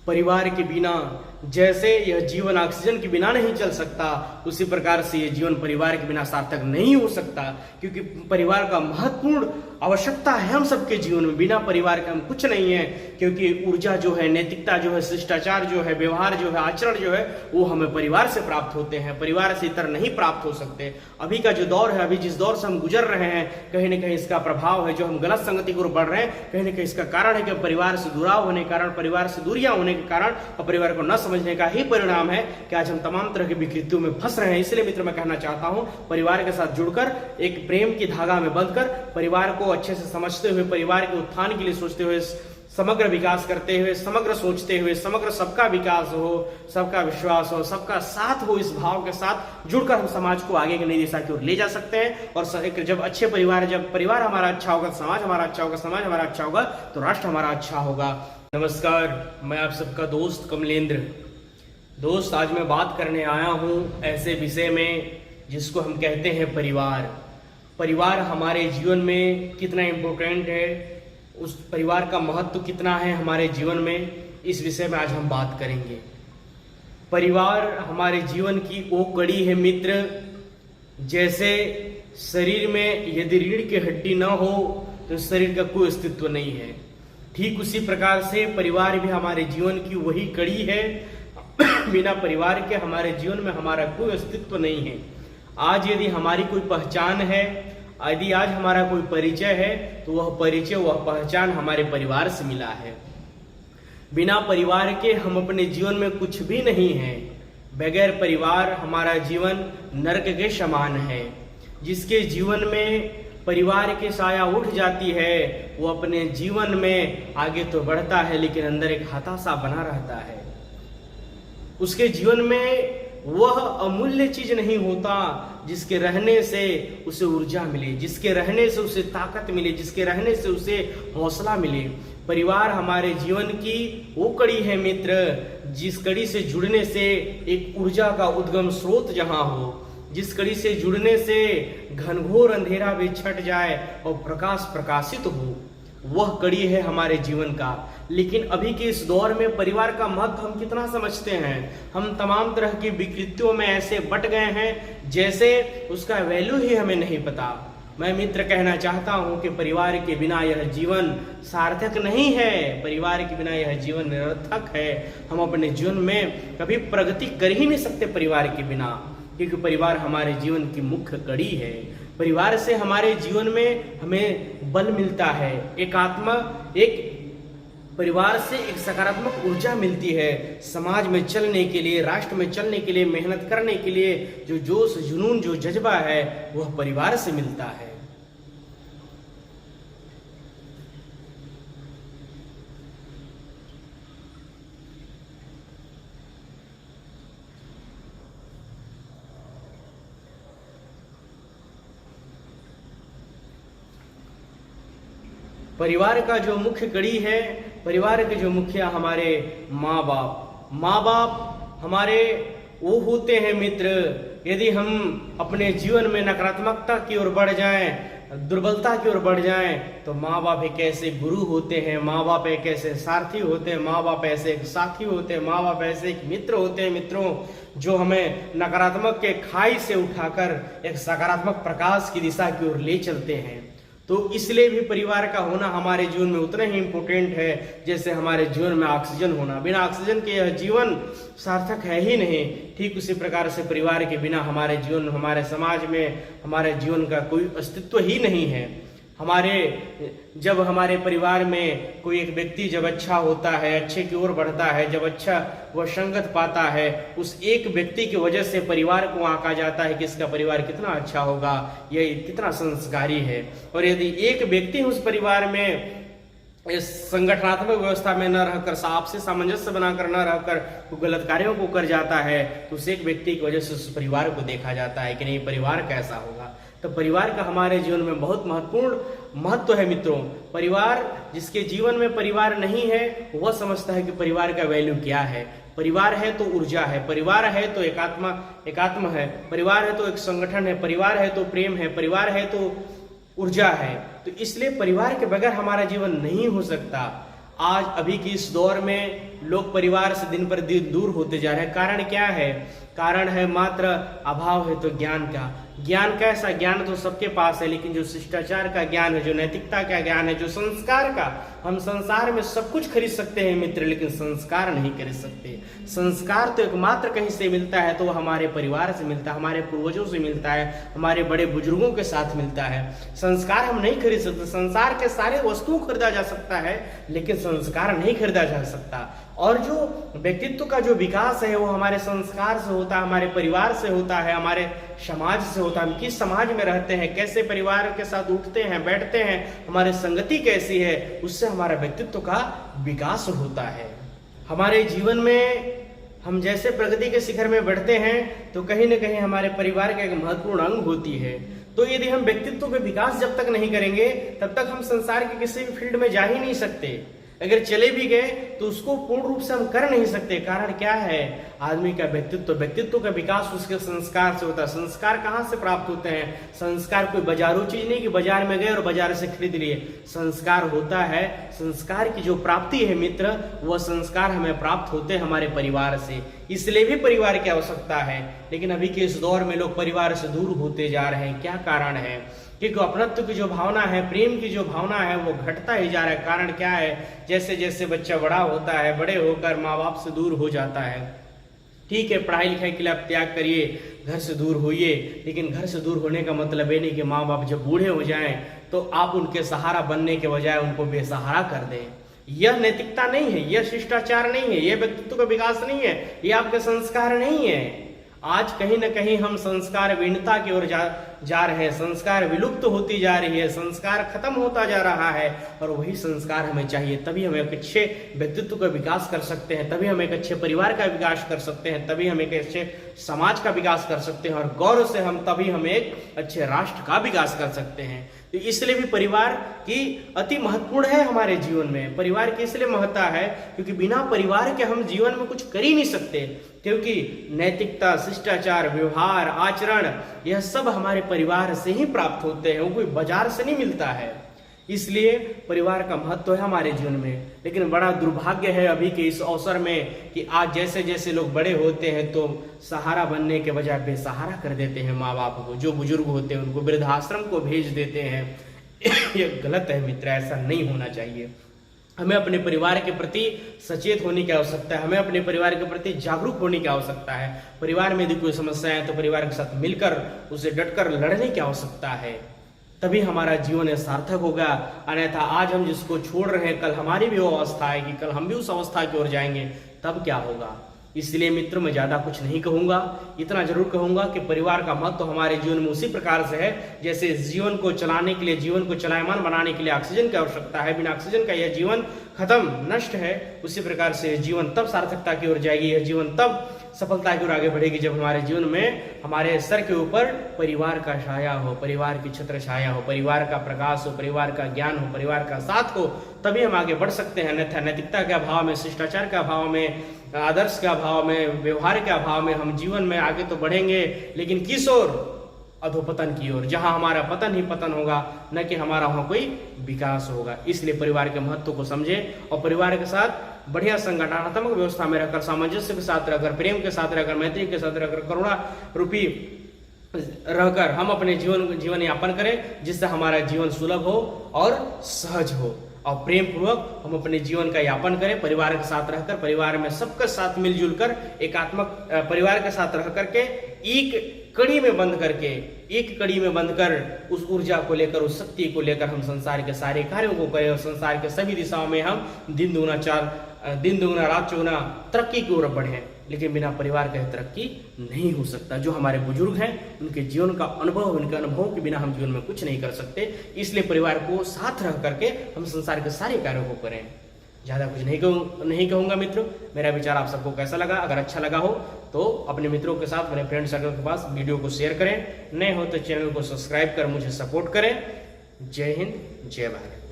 परिवार के बिना जैसे यह जीवन ऑक्सीजन के बिना नहीं चल सकता, उसी प्रकार से यह जीवन परिवार के बिना सार्थक नहीं हो सकता। क्योंकि परिवार का महत्वपूर्ण आवश्यकता है हम सबके जीवन में। बिना परिवार के हम कुछ नहीं है। क्योंकि ऊर्जा जो है, नैतिकता जो है, शिष्टाचार जो है, व्यवहार जो है, आचरण जो है, वो हमें परिवार से प्राप्त होते हैं। परिवार से इतर नहीं प्राप्त हो सकते। अभी का जो दौर है, अभी जिस दौर से हम गुजर रहे हैं, कहीं ना कहीं इसका प्रभाव है। जो हम गलत संगति की ओर बढ़ रहे हैं, कहीं ना कहीं इसका कारण है कि परिवार से जुड़ाव होने के कारण, परिवार से दूरियां होने के कारण और परिवार को न समझने का ही परिणाम है कि आज हम तमाम तरह की विकृतियों में फंस रहे हैं। इसलिए मित्र, मैं कहना चाहता हूं, परिवार के साथ जुड़कर एक प्रेम की धागा में बंधकर परिवार को अच्छे से समझते हुए, परिवार के उत्थान के लिए सोचते हुए, समग्र विकास करते हुए, समग्र सोचते हुए, समग्र सबका विकास हो, सबका विश्वास हो, सबका साथ हो, इस भाव के साथ जुड़कर हम समाज को आगे की नई दिशा की ओर ले जा सकते हैं। और जब अच्छे परिवार, जब परिवार हमारा अच्छा होगा, समाज हमारा अच्छा होगा, समाज हमारा अच्छा होगा तो राष्ट्र हमारा अच्छा होगा। नमस्कार, मैं आप सबका दोस्त कमलेंद्र। दोस्त, आज मैं बात करने आया हूं ऐसे विषय में जिसको हम कहते हैं परिवार। परिवार हमारे जीवन में कितना इम्पोर्टेंट है, उस परिवार का महत्व कितना है हमारे जीवन में, इस विषय में आज हम बात करेंगे। परिवार हमारे जीवन की वो कड़ी है मित्र, जैसे शरीर में यदि रीढ़ की हड्डी न हो तो शरीर का कोई अस्तित्व नहीं है। ठीक उसी प्रकार से परिवार भी हमारे जीवन की वही कड़ी है। बिना परिवार के हमारे जीवन में हमारा कोई अस्तित्व नहीं है। आज यदि हमारी कोई पहचान है, यदि आज हमारा कोई परिचय है, तो वह परिचय, वह पहचान हमारे परिवार से मिला है। बिना परिवार के हम अपने जीवन में कुछ भी नहीं है। बगैर परिवार हमारा जीवन नरक के समान है। जिसके जीवन में परिवार की साया उठ जाती है, वो अपने जीवन में आगे तो बढ़ता है, लेकिन अंदर एक हताशा बना रहता है। उसके जीवन में वह अमूल्य चीज नहीं होता जिसके रहने से उसे ऊर्जा मिले, जिसके रहने से उसे ताकत मिले, जिसके रहने से उसे हौसला मिले। परिवार हमारे जीवन की वो कड़ी है मित्र, जिस कड़ी से जुड़ने से एक ऊर्जा का उद्गम स्रोत जहां हो, जिस कड़ी से जुड़ने से घनघोर अंधेरा भी छट जाए और प्रकाश प्रकाशित हो, वह कड़ी है हमारे जीवन का। लेकिन अभी के इस दौर में परिवार का महत्व हम कितना समझते हैं। हम तमाम तरह की विकृतियों में ऐसे बट गए हैं जैसे उसका वैल्यू ही हमें नहीं पता। मैं मित्र कहना चाहता हूं कि परिवार के बिना यह जीवन सार्थक नहीं है। परिवार के बिना यह जीवन निरर्थक है। हम अपने जीवन में कभी प्रगति कर ही नहीं सकते परिवार के बिना, क्योंकि परिवार हमारे जीवन की मुख्य कड़ी है। परिवार से हमारे जीवन में हमें बल मिलता है, एक परिवार से एक सकारात्मक ऊर्जा मिलती है। समाज में चलने के लिए, राष्ट्र में चलने के लिए, मेहनत करने के लिए जो जोश, जुनून, जो जज्बा है, वह परिवार से मिलता है। परिवार का जो मुख्य कड़ी है, परिवार के जो मुखिया हमारे माँ बाप हमारे वो होते हैं मित्र। यदि हम अपने जीवन में नकारात्मकता की ओर बढ़ जाएं, दुर्बलता की ओर बढ़ जाएं, तो माँ बाप एक ऐसे गुरु होते हैं, माँ बाप एक ऐसे सारथी होते हैं, माँ बाप ऐसे एक साथी होते हैं, माँ बाप ऐसे एक मित्र होते हैं मित्रों, जो हमें नकारात्मक के खाई से उठाकर एक सकारात्मक प्रकाश की दिशा की ओर ले चलते हैं। तो इसलिए भी परिवार का होना हमारे जीवन में उतना ही इम्पोर्टेंट है जैसे हमारे जीवन में ऑक्सीजन होना। बिना ऑक्सीजन के यह जीवन सार्थक है ही नहीं। ठीक उसी प्रकार से परिवार के बिना हमारे जीवन, हमारे समाज में हमारे जीवन का कोई अस्तित्व ही नहीं है। जब हमारे परिवार में कोई एक व्यक्ति जब अच्छा होता है, अच्छे की ओर बढ़ता है, जब अच्छा वह संगत पाता है, उस एक व्यक्ति की वजह से परिवार को आंका जाता है कि इसका परिवार कितना अच्छा होगा, यह कितना संस्कारी है। और यदि एक व्यक्ति उस परिवार में इस संगठनात्मक व्यवस्था में न रहकर, आपसे सामंजस्य बनाकर न रहकर गलत कार्यों को कर जाता है, तो उस एक व्यक्ति की वजह से उस परिवार को देखा जाता है कि नहीं, परिवार कैसा होगा। तो परिवार का हमारे जीवन में बहुत महत्वपूर्ण महत्व है मित्रों। परिवार, जिसके जीवन में परिवार नहीं है, वह समझता है कि परिवार का वैल्यू क्या है। परिवार है तो ऊर्जा है, परिवार है तो एकात्म है, परिवार है तो एक संगठन है, परिवार है तो प्रेम है, परिवार है तो ऊर्जा है। तो इसलिए परिवार के बगैर हमारा जीवन नहीं हो सकता। आज अभी की इस दौर में लोग परिवार से दिन पर दिन दूर होते जा रहे हैं। कारण क्या है? कारण है मात्र अभाव है तो ज्ञान का। ज्ञान कैसा? ज्ञान तो सबके पास है, लेकिन जो शिष्टाचार का ज्ञान है, जो नैतिकता का ज्ञान है, जो संस्कार का, हम संसार में सब कुछ खरीद सकते हैं मित्र, लेकिन संस्कार नहीं खरीद सकते। संस्कार तो एकमात्र कहीं से मिलता है तो वो हमारे परिवार से मिलता है, हमारे पूर्वजों से मिलता है, हमारे बड़े बुजुर्गों के साथ मिलता है। संस्कार हम नहीं खरीद सकते। संसार के सारे वस्तुओं खरीदा जा सकता है, लेकिन संस्कार नहीं खरीदा जा सकता। और जो व्यक्तित्व का जो विकास है वो हमारे संस्कार से होता है, हमारे परिवार से होता है, हमारे समाज से होता है। हम किस समाज में रहते हैं, कैसे परिवार के साथ उठते हैं, बैठते हैं, हमारी संगति कैसी है, उससे हमारा व्यक्तित्व का विकास होता है। हमारे जीवन में हम जैसे प्रगति के शिखर में बढ़ते हैं तो कहीं ना कहीं हमारे परिवार का एक महत्वपूर्ण अंग होती है। तो यदि हम व्यक्तित्व के विकास जब तक नहीं करेंगे तब तक हम संसार के किसी भी फील्ड में जा ही नहीं सकते। अगर चले भी गए तो उसको पूर्ण रूप से हम कर नहीं सकते। कारण क्या है? आदमी का व्यक्तित्व का विकास उसके संस्कार से होता है। संस्कार कहाँ से प्राप्त होते हैं? संस्कार कोई बाजारू चीज नहीं कि बाजार में गए और बाजार से खरीद लिए। संस्कार होता है, संस्कार की जो प्राप्ति है मित्र, वह संस्कार हमें प्राप्त होते हैं हमारे परिवार से। इसलिए भी परिवार की आवश्यकता है। लेकिन अभी के इस दौर में लोग परिवार से दूर होते जा रहे हैं। क्या कारण है? क्योंकि अपनत्व की जो भावना है, प्रेम की जो भावना है, वो घटता ही जा रहा है। कारण क्या है? जैसे जैसे बच्चा बड़ा होता है, बड़े होकर माँ बाप से दूर हो जाता है। ठीक है, पढ़ाई लिखाई के लिए आप त्याग करिए, घर से दूर होइए, लेकिन घर से दूर होने का मतलब ये नहीं कि माँ बाप जब बूढ़े हो जाएं तो आप उनके सहारा बनने के बजाय उनको बेसहारा कर दें। यह नैतिकता नहीं है, यह शिष्टाचार नहीं है, यह व्यक्तित्व का विकास नहीं है, यह आपके संस्कार नहीं है। आज कहीं ना कहीं हम संस्कार विहीनता की ओर जा रहे हैं। संस्कार विलुप्त होती जा रही है, संस्कार खत्म होता जा रहा है। और वही संस्कार हमें चाहिए, तभी हम एक अच्छे व्यक्तित्व का विकास कर सकते हैं, तभी हम एक अच्छे परिवार का विकास कर सकते हैं, तभी हम एक अच्छे समाज का विकास कर सकते हैं, और गौरव से तभी हम एक अच्छे राष्ट्र का विकास कर सकते हैं। तो इसलिए भी परिवार की अति महत्वपूर्ण है हमारे जीवन में। परिवार की इसलिए महत्ता है क्योंकि बिना परिवार के हम जीवन में कुछ कर ही नहीं सकते। क्योंकि नैतिकता, शिष्टाचार, व्यवहार, आचरण, यह सब हमारे परिवार से ही प्राप्त होते हैं, वो कोई बाजार से नहीं मिलता है। इसलिए परिवार का महत्व है हमारे जीवन में। लेकिन बड़ा दुर्भाग्य है अभी के इस अवसर में कि आज जैसे जैसे लोग बड़े होते हैं तो सहारा बनने के बजाय बेसहारा कर देते हैं माँ बाप को। जो बुजुर्ग होते हैं उनको वृद्धाश्रम को भेज देते हैं। यह गलत है मित्र, ऐसा नहीं होना चाहिए। हमें अपने परिवार के प्रति सचेत होने की आवश्यकता है, हमें अपने परिवार के प्रति जागरूक होने की आवश्यकता है। परिवार में यदि कोई समस्या है तो परिवार के साथ मिलकर उसे डटकर लड़ने की आवश्यकता है, तभी हमारा जीवन सार्थक होगा। अन्यथा आज हम जिसको छोड़ रहे हैं, कल हमारी भी वो अवस्था आएगी, कल हम भी उस अवस्था की ओर जाएंगे, तब क्या होगा? इसलिए मित्र मैं ज्यादा कुछ नहीं कहूंगा, इतना जरूर कहूंगा कि परिवार का महत्व तो हमारे जीवन में उसी प्रकार से है जैसे जीवन को चलाने के लिए, जीवन को चलायमान बनाने के लिए ऑक्सीजन की आवश्यकता है। बिना ऑक्सीजन का यह जीवन खत्म, नष्ट है। उसी प्रकार से जीवन तब सार्थकता की ओर जाएगी, यह जीवन तब सफलता की ओर आगे बढ़ेगी जब हमारे जीवन में हमारे सर के ऊपर परिवार का छाया हो, परिवार की छत्र छाया हो, परिवार का प्रकाश हो, परिवार का ज्ञान हो, परिवार का साथ हो, तभी हम आगे बढ़ सकते हैं। अन्यथा नैतिकता के अभाव में, शिष्टाचार के अभाव में, आदर्श के अभाव में, व्यवहार के अभाव में हम जीवन में आगे तो बढ़ेंगे, लेकिन किस ओर? अधोपतन की ओर, जहां हमारा पतन ही पतन होगा, न कि हमारा वहां कोई विकास होगा। इसलिए परिवार के महत्व को समझें और परिवार के साथ बढ़िया संगठनात्मक व्यवस्था में रहकर, सामंजस्य के साथ रहकर, प्रेम के साथ रहकर, मैत्री के साथ रहकर, करुणा रूपी रहकर हम अपने जीवन यापन करें, जिससे हमारा जीवन सुलभ हो और सहज हो। और प्रेम पूर्वक हम अपने जीवन का यापन करें, परिवार के साथ रहकर, परिवार में सबके साथ मिलजुल कर, एकात्मक परिवार के साथ रह करके एक कड़ी में बंद कर उस ऊर्जा को लेकर, उस शक्ति को लेकर हम संसार के सारे कार्यों को करें और संसार के सभी दिशाओं में हम दिन दुगुना रात चौगुना तरक्की की ओर बढ़े। लेकिन बिना परिवार के तरक्की नहीं हो सकता। जो हमारे बुजुर्ग हैं उनके जीवन का अनुभव, उनके अनुभव के बिना हम जीवन में कुछ नहीं कर सकते। इसलिए परिवार को साथ रह करके हम संसार के सारे कार्यों को करें। ज़्यादा कुछ नहीं कहूँगा मित्रों। मेरा विचार आप सबको कैसा लगा? अगर अच्छा लगा हो तो अपने मित्रों के साथ, अपने फ्रेंड सर्कल के पास वीडियो को शेयर करें। नए हो तो चैनल को सब्सक्राइब कर मुझे सपोर्ट करें। जय हिंद, जय भारत।